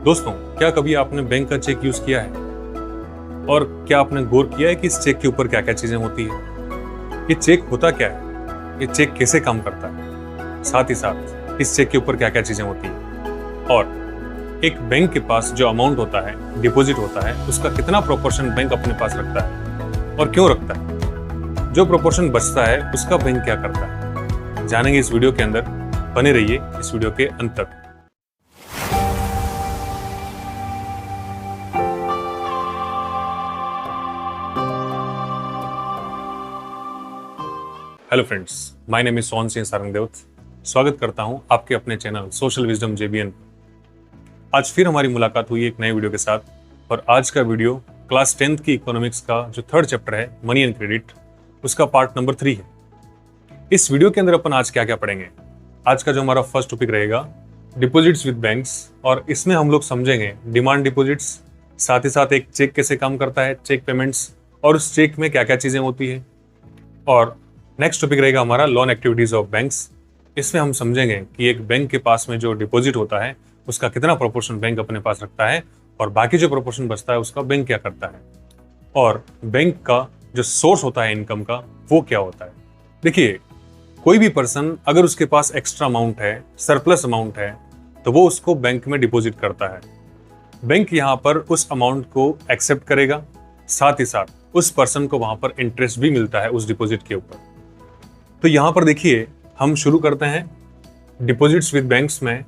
दोस्तों, क्या कभी आपने बैंक का चेक यूज किया है? और क्या आपने गौर किया है कि इस चेक के ऊपर क्या क्या चीजें होती है? ये चेक होता क्या है? ये चेक कैसे काम करता है? साथ ही साथ इस चेक के ऊपर क्या क्या चीजें होती है? और एक बैंक के पास जो अमाउंट होता है, डिपॉजिट होता है, उसका कितना प्रोपोर्शन बैंक अपने पास रखता है और क्यों रखता है? जो प्रोपोर्शन बचता है उसका बैंक क्या करता है? जानेंगे इस वीडियो के अंदर। बने रहिए इस वीडियो के अंत तक। Hello friends, my name is Sohan Singh Sarangdev. स्वागत करता हूं आपके अपने चैनल सोशल विजडम जेबीएन। आज फिर हमारी मुलाकात हुई एक नए वीडियो के साथ और आज का वीडियो क्लास 10th की इकोनॉमिक्स का जो थर्ड चैप्टर है, मनी एंड क्रेडिट, उसका पार्ट नंबर 3 है। इस वीडियो के अंदर अपन आज क्या क्या पढ़ेंगे? आज का जो हमारा फर्स्ट टॉपिक रहेगा डिपॉजिट्स विद बैंक्स, और इसमें हम लोग समझेंगे डिमांड डिपॉजिट्स, साथ ही साथ एक चेक कैसे काम करता है, चेक पेमेंट्स, और उस चेक में क्या क्या चीजें होती है। और नेक्स्ट टॉपिक रहेगा हमारा लोन एक्टिविटीज ऑफ बैंक्स। इसमें हम समझेंगे कि एक बैंक के पास में जो डिपॉजिट होता है उसका कितना प्रोपोर्शन बैंक अपने पास रखता है और बाकी जो प्रोपोर्शन बचता है उसका बैंक क्या करता है, और बैंक का जो सोर्स होता है इनकम का वो क्या होता है। देखिए, कोई भी पर्सन अगर उसके पास एक्स्ट्रा अमाउंट है, सरप्लस अमाउंट है, तो वो उसको बैंक में डिपॉजिट करता है। बैंक यहाँ पर उस अमाउंट को एक्सेप्ट करेगा, साथ ही साथ उस पर्सन को वहां पर इंटरेस्ट भी मिलता है उस डिपॉजिट के ऊपर। तो यहां पर देखिए, हम शुरू करते हैं डिपॉजिट्स विद बैंक्स में।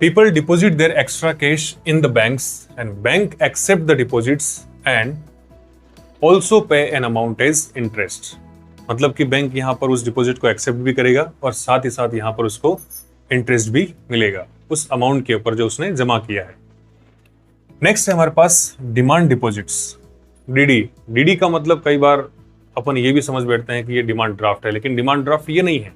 People deposit their extra cash in the banks and bank accept the deposits and also pay an amount as interest. मतलब कि बैंक यहां पर उस डिपॉजिट को एक्सेप्ट भी करेगा और साथ ही साथ यहां पर उसको इंटरेस्ट भी मिलेगा उस अमाउंट के ऊपर जो उसने जमा किया है। नेक्स्ट है हमारे पास डिमांड डिपॉजिट्स, डीडी। डीडी का मतलब कई बार अपन ये भी समझ बैठते हैं कि ये डिमांड ड्राफ्ट है, लेकिन डिमांड ड्राफ्ट ये नहीं है।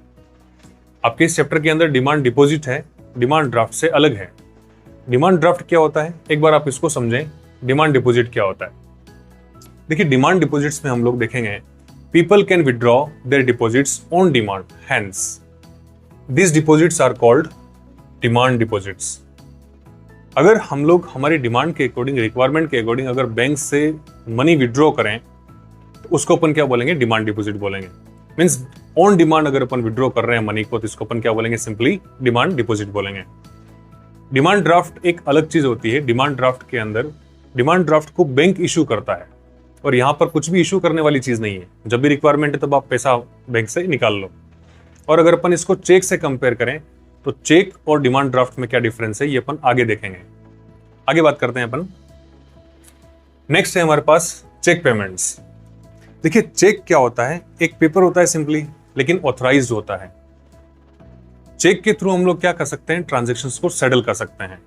आपके इस चैप्टर के अंदर डिमांड डिपॉजिट है, डिमांड ड्राफ्ट से अलग है। डिमांड ड्राफ्ट क्या होता है, एक बार आप इसको समझें। डिमांड डिपॉजिट क्या होता है? देखिए, डिमांड डिपॉजिट्स में हम लोग देखेंगे people can withdraw their deposits on demand, hence this deposits are called demand deposits. अगर हम लोग हमारी डिमांड के अकॉर्डिंग, रिक्वायरमेंट के अकॉर्डिंग अगर बैंक से मनी विड्रॉ करें तो उसको अपन क्या बोलेंगे? डिमांड डिपॉजिट बोलेंगे। मींस ऑन डिमांड अगर अपन विड्रॉ कर रहे हैं मनी को तो इसको अपन क्या बोलेंगे? सिंपली डिमांड डिपॉजिट बोलेंगे। डिमांड ड्राफ्ट एक अलग चीज होती है। डिमांड ड्राफ्ट के अंदर डिमांड ड्राफ्ट को बैंक इशू करता है और यहां पर कुछ भी इशू करने वाली चीज नहीं है। जब भी रिक्वायरमेंट है तब आप पैसा बैंक से निकाल लो। और अगर अपन इसको चेक से कंपेयर करें तो चेक और डिमांड ड्राफ्ट में क्या डिफरेंस है ये अपन आगे देखेंगे। आगे बात करते हैं अपन। नेक्स्ट है हमारे पास चेक पेमेंट्स। देखिए, चेक क्या होता है? एक पेपर होता है सिंपली, लेकिन ऑथराइज्ड होता है। चेक के थ्रू हम लोग क्या कर सकते हैं? ट्रांजैक्शंस को सेटल कर सकते हैं।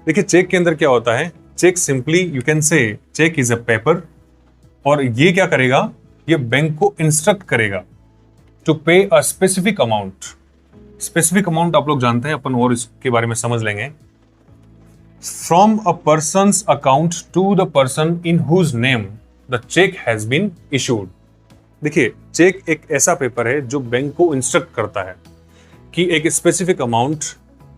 देखिए, चेक के अंदर क्या होता है? Cheque simply you can say cheque is a paper, और ये क्या करेगा? ये बैंक को इंस्ट्रक्ट करेगा टू पे a specific amount. Specific amount आप लोग जानते हैं, अपन और इसके बारे में समझ लेंगे। From a person's account to the person in whose name the cheque has been issued. देखिए, चेक एक ऐसा पेपर है जो बैंक को इंस्ट्रक्ट करता है कि एक स्पेसिफिक अमाउंट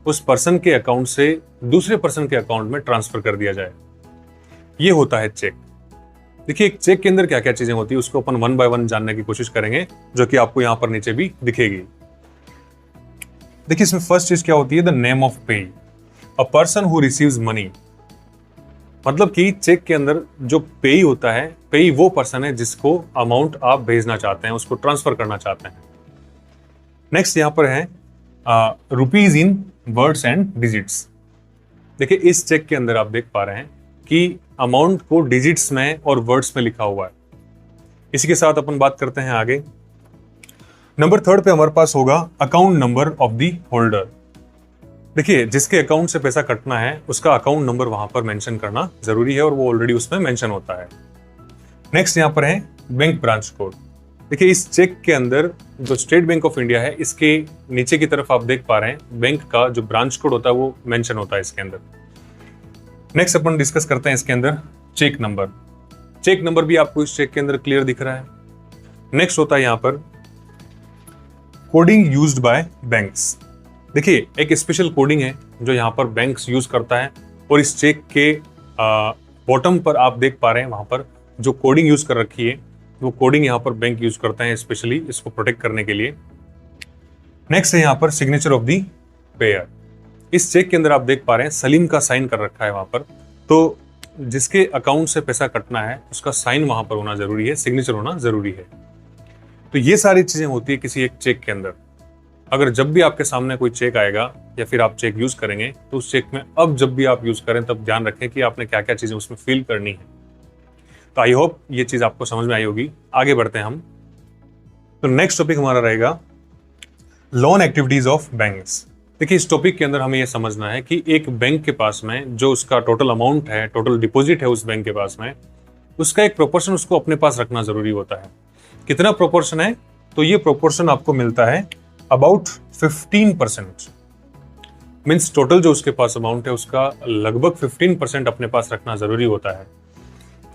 उस पर्सन के अकाउंट से दूसरे पर्सन के अकाउंट में ट्रांसफर कर दिया जाए। ये होता है चेक। देखिए, एक चेक के अंदर क्या क्या चीजें होती है उसको अपन वन बाय वन जानने की कोशिश करेंगे, जो कि आपको यहां पर नीचे भी दिखेगी। देखिए, इसमें फर्स्ट चीज क्या होती है? द नेम ऑफ पे, a person who receives money. मतलब कि चेक के अंदर जो पेई होता है, पेई वो पर्सन है जिसको अमाउंट आप भेजना चाहते हैं, उसको ट्रांसफर करना चाहते हैं। नेक्स्ट यहां पर है rupees in words and digits. देखिए, इस चेक के अंदर आप देख पा रहे हैं कि अमाउंट को डिजिट्स में और वर्ड्स में लिखा हुआ है। इसी के साथ अपन बात करते हैं आगे। नंबर 3 पे हमारे पास होगा account number of the holder. देखिए, जिसके अकाउंट से पैसा कटना है उसका अकाउंट नंबर वहां पर मेंशन करना जरूरी है और वो ऑलरेडी उसमें मेंशन होता है। नेक्स्ट यहां पर है बैंक ब्रांच कोड। देखिए, इस चेक के अंदर जो स्टेट बैंक ऑफ इंडिया है, इसके नीचे की तरफ आप देख पा रहे हैं बैंक का जो ब्रांच कोड होता है वो मेंशन होता है इसके अंदर। नेक्स्ट अपन डिस्कस करते हैं इसके अंदर चेक नंबर। चेक नंबर भी आपको इस चेक के अंदर क्लियर दिख रहा है। नेक्स्ट होता है यहां पर कोडिंग यूज्ड बाय बैंक्स। देखिए, एक स्पेशल कोडिंग है जो यहाँ पर बैंक्स यूज करता है और इस चेक के बॉटम पर आप देख पा रहे हैं वहां पर जो कोडिंग यूज कर रखी है, वो कोडिंग यहाँ पर बैंक यूज करते हैं स्पेशली इसको प्रोटेक्ट करने के लिए। नेक्स्ट है यहाँ पर सिग्नेचर ऑफ दी पेयर। इस चेक के अंदर आप देख पा रहे हैं सलीम का साइन कर रखा है वहां पर, तो जिसके अकाउंट से पैसा कटना है उसका साइन वहां पर होना जरूरी है, सिग्नेचर होना जरूरी है। तो ये सारी चीजें होती है किसी एक चेक के अंदर। अगर जब भी आपके सामने कोई चेक आएगा या फिर आप चेक यूज करेंगे तो उस चेक में अब जब भी आप यूज करें तब ध्यान रखें कि आपने क्या क्या चीजें उसमें फिल करनी है। तो आई होप ये चीज आपको समझ में आई होगी। आगे बढ़ते हैं हम। तो नेक्स्ट टॉपिक हमारा रहेगा लोन एक्टिविटीज ऑफ बैंक्स। देखिए इस टॉपिक के अंदर हमें यह समझना है कि एक बैंक के पास में जो उसका टोटल अमाउंट है, टोटल डिपॉजिट है उस बैंक के पास में, उसका एक प्रोपोर्शन उसको अपने पास रखना जरूरी होता है। कितना प्रोपोर्शन है? तो ये प्रोपोर्शन आपको मिलता है अबाउट 15%। मीन्स टोटल जो उसके पास अमाउंट है उसका लगभग 15% अपने पास रखना जरूरी होता है।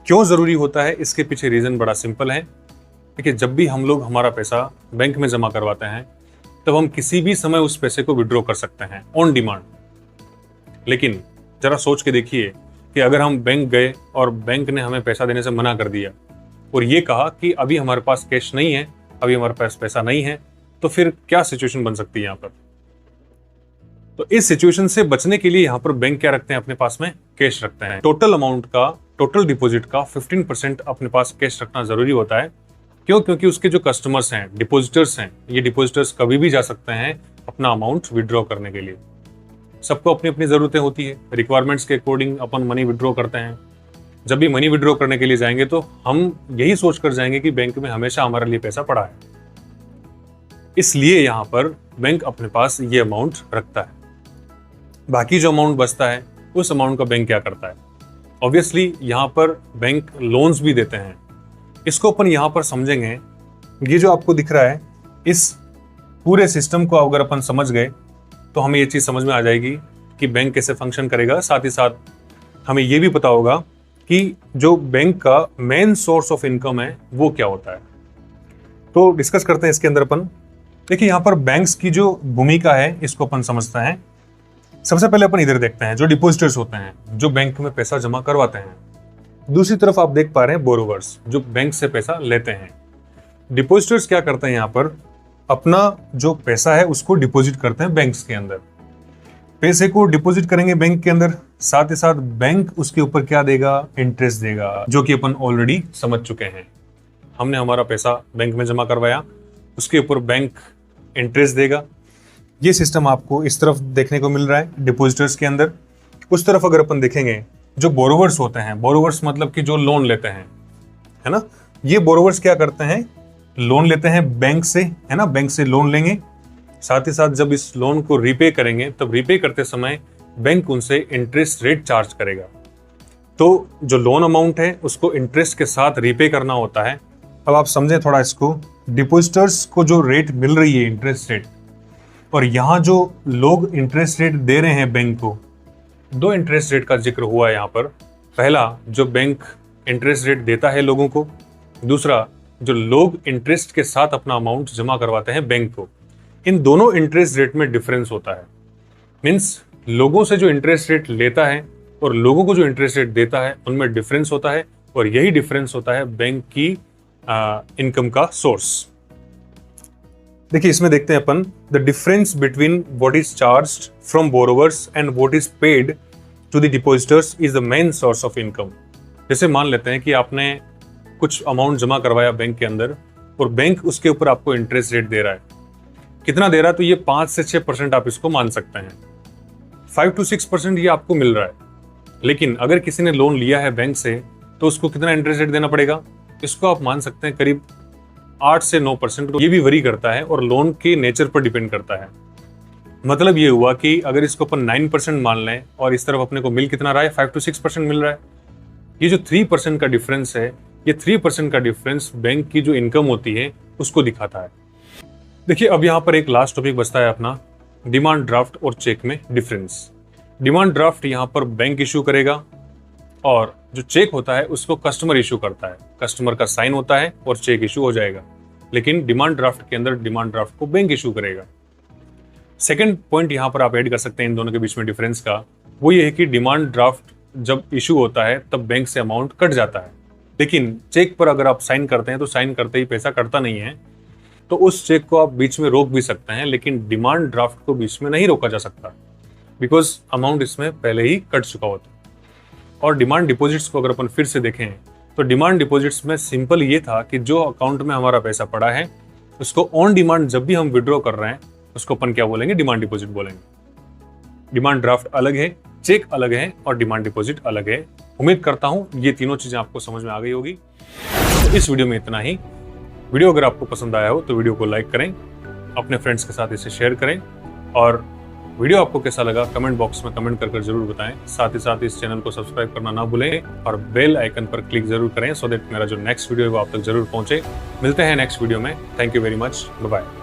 क्यों जरूरी होता है? इसके पीछे रीजन बड़ा सिंपल है। देखिए जब भी हम लोग हमारा पैसा बैंक में जमा करवाते हैं तब हम किसी भी समय उस पैसे को विड्रॉ कर सकते हैं ऑन डिमांड। लेकिन जरा सोच के देखिए कि अगर हम बैंक गए और बैंक ने हमें पैसा देने से मना कर दिया और ये कहा कि अभी हमारे पास कैश नहीं है, अभी हमारे पास पैसा नहीं है, तो फिर क्या सिचुएशन बन सकती है यहाँ पर? तो इस सिचुएशन से बचने के लिए यहाँ पर बैंक क्या रखते हैं अपने पास में? कैश रखते हैं। टोटल अमाउंट का, टोटल डिपॉजिट का 15% अपने पास कैश रखना जरूरी होता है। क्यों? क्योंकि उसके जो कस्टमर्स हैं, डिपॉजिटर्स हैं, ये डिपॉजिटर्स कभी भी जा सकते हैं अपना अमाउंट विड्रॉ करने के लिए। सबको अपनी अपनी जरूरतें होती है, रिक्वायरमेंट्स के अकॉर्डिंग अपन मनी विड्रॉ करते हैं। जब भी मनी विड्रॉ करने के लिए जाएंगे तो हम यही सोच कर जाएंगे कि बैंक में हमेशा हमारे लिए पैसा पड़ा है, इसलिए यहाँ पर बैंक अपने पास ये अमाउंट रखता है। बाकी जो अमाउंट बचता है उस अमाउंट का बैंक क्या करता है? ऑब्वियसली यहाँ पर बैंक लोन्स भी देते हैं। इसको अपन यहाँ पर समझेंगे। ये जो आपको दिख रहा है, इस पूरे सिस्टम को अगर अपन समझ गए तो हमें ये चीज समझ में आ जाएगी कि बैंक कैसे फंक्शन करेगा। साथ ही साथ हमें ये भी पता होगा कि जो बैंक का मेन सोर्स ऑफ इनकम है वो क्या होता है। तो डिस्कस करते हैं इसके अंदर अपन। देखिए यहाँ पर बैंक्स की जो भूमिका है इसको अपन समझते हैं। सबसे पहले अपन इधर देखते हैं जो डिपॉजिटर्स होते हैं, जो बैंक में पैसा जमा करवाते हैं। दूसरी तरफ आप देख पा रहे हैं बोरोवर्स, जो बैंक से पैसा लेते हैं। डिपॉजिटर्स क्या करते हैं? यहाँ पर अपना जो पैसा है उसको डिपॉजिट करते हैं बैंक्स के अंदर। पैसे को डिपॉजिट करेंगे बैंक के अंदर, साथ ही साथ बैंक उसके ऊपर क्या देगा? इंटरेस्ट देगा, जो कि अपन ऑलरेडी समझ चुके हैं। हमने हमारा पैसा बैंक में जमा करवाया, उसके ऊपर बैंक इंटरेस्ट देगा। ये सिस्टम आपको इस तरफ देखने को मिल रहा है डिपॉजिटर्स के अंदर। उस तरफ अगर अपन देखेंगे जो बोरोवर्स होते हैं, बोरोवर्स मतलब कि जो लोन लेते हैं, है ना, ये बोरोवर्स क्या करते हैं? लोन लेते हैं बैंक से, है ना, बैंक से लोन लेंगे। साथ ही साथ जब इस लोन को रीपे करेंगे तब रीपे करते समय बैंक उनसे इंटरेस्ट रेट चार्ज करेगा। तो जो लोन अमाउंट है उसको इंटरेस्ट के साथ रीपे करना होता है। अब आप समझें थोड़ा इसको। डिपॉजिटर्स को जो रेट मिल रही है, इंटरेस्ट रेट, और यहाँ जो लोग इंटरेस्ट रेट दे रहे हैं बैंक को, दो इंटरेस्ट रेट का जिक्र हुआ है यहाँ पर। पहला जो बैंक इंटरेस्ट रेट देता है लोगों को, दूसरा जो लोग इंटरेस्ट के साथ अपना अमाउंट जमा करवाते हैं बैंक को। इन दोनों इंटरेस्ट रेट में डिफरेंस होता है। मीन्स लोगों से जो इंटरेस्ट रेट लेता है और लोगों को जो इंटरेस्ट रेट देता है उनमें डिफरेंस होता है, और यही डिफरेंस होता है बैंक की इनकम का सोर्स। देखिए इसमें देखते हैं अपन the difference between what is charged from borrowers and what is paid to the depositors is the main source of income. जैसे मान लेते हैं कि आपने कुछ अमाउंट जमा करवाया बैंक के अंदर और बैंक उसके ऊपर आपको इंटरेस्ट रेट दे रहा है। कितना दे रहा है? तो ये 5 से 6% आप इसको मान सकते हैं। 5 to 6% ये आपको मिल रहा है। लेकिन अगर किसी ने लोन लिया है बैंक से तो उसको कितना इंटरेस्ट रेट देना पड़ेगा? इसको आप मान सकते हैं करीब 8 से 9%। ये भी वरी करता है और लोन के नेचर पर डिपेंड करता है। मतलब ये हुआ कि अगर इसको अपन 9% मान लें और इस तरफ अपने को मिल कितना रहा है? 5 to 6% मिल रहा है। ये जो 3% का डिफरेंस है, ये 3% का डिफरेंस बैंक की जो इनकम होती है उसको दिखाता है। देखिए अब यहाँ पर एक लास्ट टॉपिक बचता है अपना, डिमांड ड्राफ्ट और चेक में डिफरेंस। डिमांड ड्राफ्ट यहाँ पर बैंक इशू करेगा और जो चेक होता है उसको कस्टमर इशू करता है। कस्टमर का साइन होता है और चेक इशू हो जाएगा। लेकिन डिमांड ड्राफ्ट के अंदर डिमांड ड्राफ्ट को बैंक इशू करेगा। सेकंड पॉइंट यहाँ पर आप ऐड कर सकते हैं इन दोनों के बीच में डिफरेंस का, वो ये है कि डिमांड ड्राफ्ट जब इशू होता है तब बैंक से अमाउंट कट जाता है, लेकिन चेक पर अगर आप साइन करते हैं तो साइन करते ही पैसा कटता नहीं है। तो उस चेक को आप बीच में रोक भी सकते हैं, लेकिन डिमांड ड्राफ्ट को बीच में नहीं रोका जा सकता, बिकॉज अमाउंट इसमें पहले ही कट चुका होता है। और डिमांड डिपॉजिट्स को अगर अपन फिर से देखें तो डिमांड डिपॉजिट्स में सिंपल ये था कि जो अकाउंट में हमारा पैसा पड़ा है उसको ऑन डिमांड जब भी हम विड्रॉ कर रहे हैं उसको अपन क्या बोलेंगे, डिमांड डिपॉजिट बोलेंगे। डिमांड ड्राफ्ट अलग है, चेक अलग है और डिमांड डिपॉजिट अलग है। उम्मीद करता हूं ये तीनों चीजें आपको समझ में आ गई होगी। तो इस वीडियो में इतना ही। वीडियो अगर आपको पसंद आया हो तो वीडियो को लाइक करें, अपने फ्रेंड्स के साथ इसे शेयर करें और वीडियो आपको कैसा लगा कमेंट बॉक्स में कमेंट कर जरूर बताएं। साथ ही साथ इस चैनल को सब्सक्राइब करना ना भूलें और बेल आइकन पर क्लिक जरूर करें, सो दैट मेरा जो नेक्स्ट वीडियो है वो आप तक जरूर पहुंचे। मिलते हैं नेक्स्ट वीडियो में। Thank you very much, bye bye.